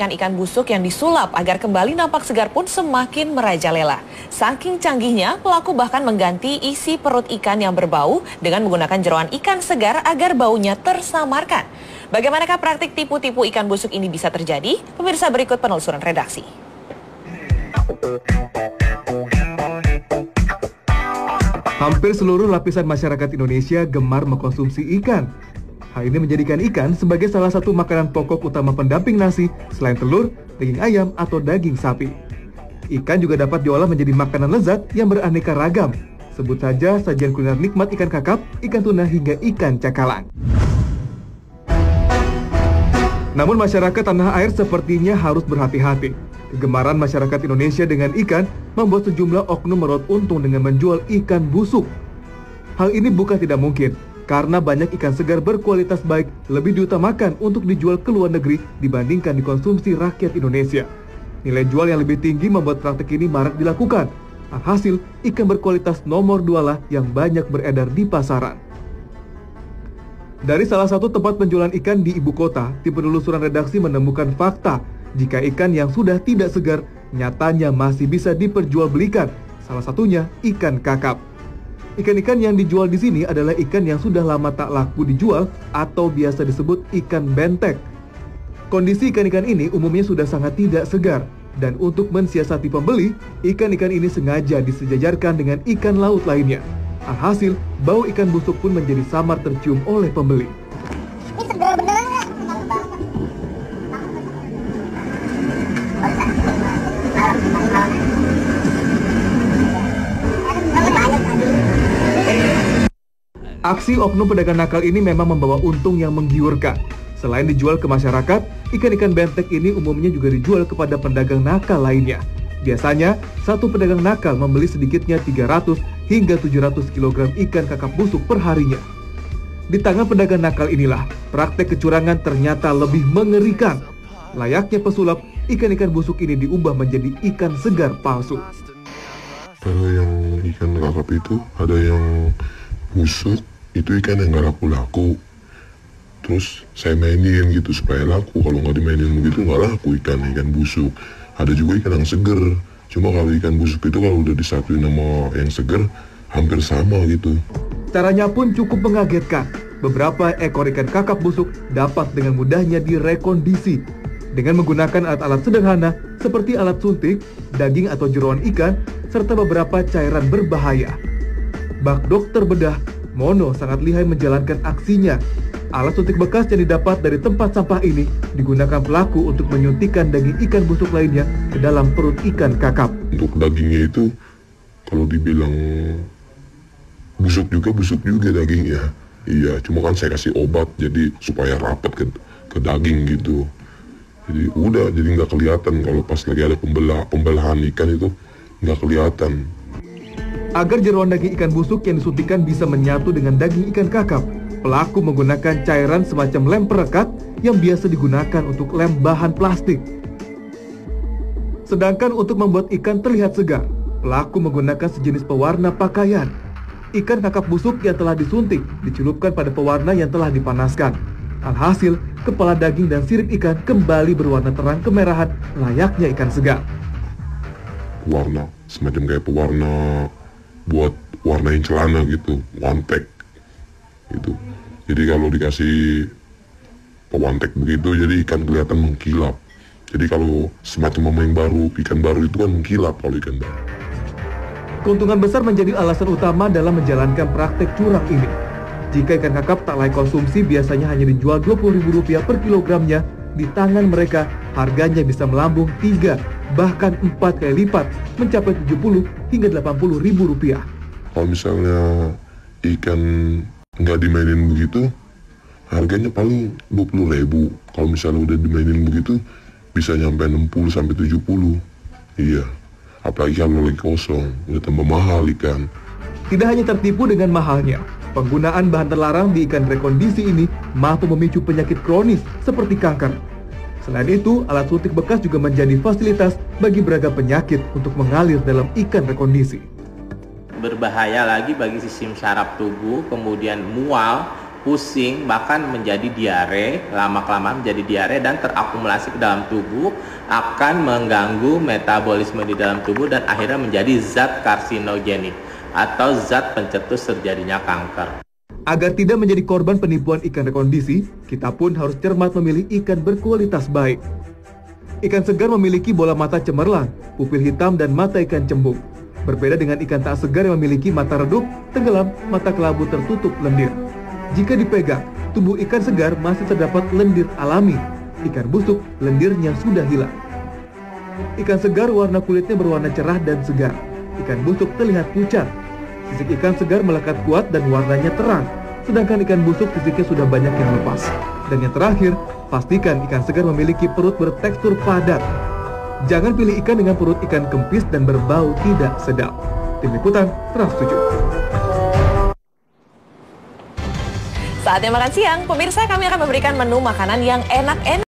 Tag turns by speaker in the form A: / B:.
A: Ikan-ikan busuk yang disulap agar kembali nampak segar pun semakin merajalela. Saking canggihnya, pelaku bahkan mengganti isi perut ikan yang berbau dengan menggunakan jeroan ikan segar agar baunya tersamarkan. Bagaimanakah praktik tipu-tipu ikan busuk ini bisa terjadi? Pemirsa, berikut penelusuran redaksi.
B: Hampir seluruh lapisan masyarakat Indonesia gemar mengkonsumsi ikan. Hal ini menjadikan ikan sebagai salah satu makanan pokok utama pendamping nasi selain telur, daging ayam, atau daging sapi. Ikan juga dapat diolah menjadi makanan lezat yang beraneka ragam. Sebut saja sajian kuliner nikmat ikan kakap, ikan tuna, hingga ikan cakalang. Namun masyarakat tanah air sepertinya harus berhati-hati. Kegemaran masyarakat Indonesia dengan ikan membuat sejumlah oknum meraup untung dengan menjual ikan busuk. Hal ini bukan tidak mungkin, karena banyak ikan segar berkualitas baik lebih diutamakan untuk dijual ke luar negeri dibandingkan dikonsumsi rakyat Indonesia. Nilai jual yang lebih tinggi membuat praktik ini marak dilakukan. Alhasil, ikan berkualitas nomor 2 lah yang banyak beredar di pasaran. Dari salah satu tempat penjualan ikan di ibu kota, tim penelusuran redaksi menemukan fakta jika ikan yang sudah tidak segar nyatanya masih bisa diperjualbelikan. Salah satunya ikan kakap. Ikan-ikan yang dijual di sini adalah ikan yang sudah lama tak laku dijual atau biasa disebut ikan bentek. Kondisi ikan-ikan ini umumnya sudah sangat tidak segar, dan untuk mensiasati pembeli, ikan-ikan ini sengaja disejajarkan dengan ikan laut lainnya. Alhasil, bau ikan busuk pun menjadi samar tercium oleh pembeli.
C: Ini segar beneran nggak?
B: Aksi oknum pedagang nakal ini memang membawa untung yang menggiurkan. Selain dijual ke masyarakat, ikan-ikan bentek ini umumnya juga dijual kepada pedagang nakal lainnya. Biasanya, satu pedagang nakal membeli sedikitnya 300 hingga 700 kg ikan kakap busuk per harinya. Di tangan pedagang nakal inilah, praktek kecurangan ternyata lebih mengerikan. Layaknya pesulap, ikan-ikan busuk ini diubah menjadi ikan segar palsu.
D: Kalau yang ikan kakap itu ada yang busuk, itu ikan yang nggak laku-laku. Terus saya mainin gitu supaya laku. Kalau nggak dimainin begitu nggak laku ikan busuk. Ada juga ikan yang seger. Cuma kalau ikan busuk itu kalau udah disatuin sama yang seger, hampir sama gitu.
B: Caranya pun cukup mengagetkan. Beberapa ekor ikan kakap busuk dapat dengan mudahnya direkondisi dengan menggunakan alat-alat sederhana seperti alat suntik, daging atau jeroan ikan, serta beberapa cairan berbahaya. Bak dokter bedah, Mono sangat lihai menjalankan aksinya. Alat suntik bekas yang didapat dari tempat sampah ini digunakan pelaku untuk menyuntikkan daging ikan busuk lainnya ke dalam perut ikan kakap.
D: Untuk dagingnya itu, kalau dibilang busuk juga dagingnya. Iya, cuma kan saya kasih obat jadi supaya rapat ke daging gitu. Jadi udah, jadi nggak kelihatan kalau pas lagi ada pembelahan ikan itu nggak kelihatan.
B: Agar jeroan daging ikan busuk yang disuntikkan bisa menyatu dengan daging ikan kakap, pelaku menggunakan cairan semacam lem perekat yang biasa digunakan untuk lem bahan plastik. Sedangkan untuk membuat ikan terlihat segar, pelaku menggunakan sejenis pewarna pakaian. Ikan kakap busuk yang telah disuntik dicelupkan pada pewarna yang telah dipanaskan. Alhasil, kepala daging dan sirip ikan kembali berwarna terang kemerahan layaknya ikan segar.
D: Warna, semacam kayak pewarna buat warnain celana gitu, wantek gitu. Jadi kalau dikasih pewantek begitu, jadi ikan kelihatan mengkilap. Jadi kalau semacam mama yang baru, ikan baru itu kan mengkilap kalau ikan baru.
B: Keuntungan besar menjadi alasan utama dalam menjalankan praktek curang ini. Jika ikan kakap tak layak konsumsi biasanya hanya dijual Rp20.000 per kilogramnya, di tangan mereka harganya bisa melambung 3 bahkan 4 kali lipat, mencapai Rp70 hingga Rp80.000.
D: Kalau misalnya ikan nggak dimainin begitu, harganya paling Rp20.000. Kalau misalnya udah dimainin begitu, bisa nyampe 60 sampai 70. Iya, apalagi kalau lagi kosong, udah tambah mahal ikan.
B: Tidak hanya tertipu dengan mahalnya, penggunaan bahan terlarang di ikan rekondisi ini mampu memicu penyakit kronis seperti kanker. Selain itu, alat suntik bekas juga menjadi fasilitas bagi beragam penyakit untuk mengalir dalam ikan rekondisi.
E: Berbahaya lagi bagi sistem saraf tubuh, kemudian mual pusing, bahkan menjadi diare, lama-kelamaan menjadi diare dan terakumulasi ke dalam tubuh, akan mengganggu metabolisme di dalam tubuh dan akhirnya menjadi zat karsinogenik atau zat pencetus terjadinya kanker.
B: Agar tidak menjadi korban penipuan ikan rekondisi, kita pun harus cermat memilih ikan berkualitas baik. Ikan segar memiliki bola mata cemerlang, pupil hitam, dan mata ikan cembung. Berbeda dengan ikan tak segar yang memiliki mata redup, tenggelam, mata kelabu tertutup lendir. Jika dipegang, tubuh ikan segar masih terdapat lendir alami. Ikan busuk, lendirnya sudah hilang. Ikan segar warna kulitnya berwarna cerah dan segar. Ikan busuk terlihat pucat. Sisik ikan segar melekat kuat dan warnanya terang, sedangkan ikan busuk sisiknya sudah banyak yang lepas. Dan yang terakhir, pastikan ikan segar memiliki perut bertekstur padat. Jangan pilih ikan dengan perut ikan kempis dan berbau tidak sedap. Tim Liputan, Trans 7.
A: Saatnya makan siang, pemirsa, kami akan memberikan menu makanan yang enak-enak.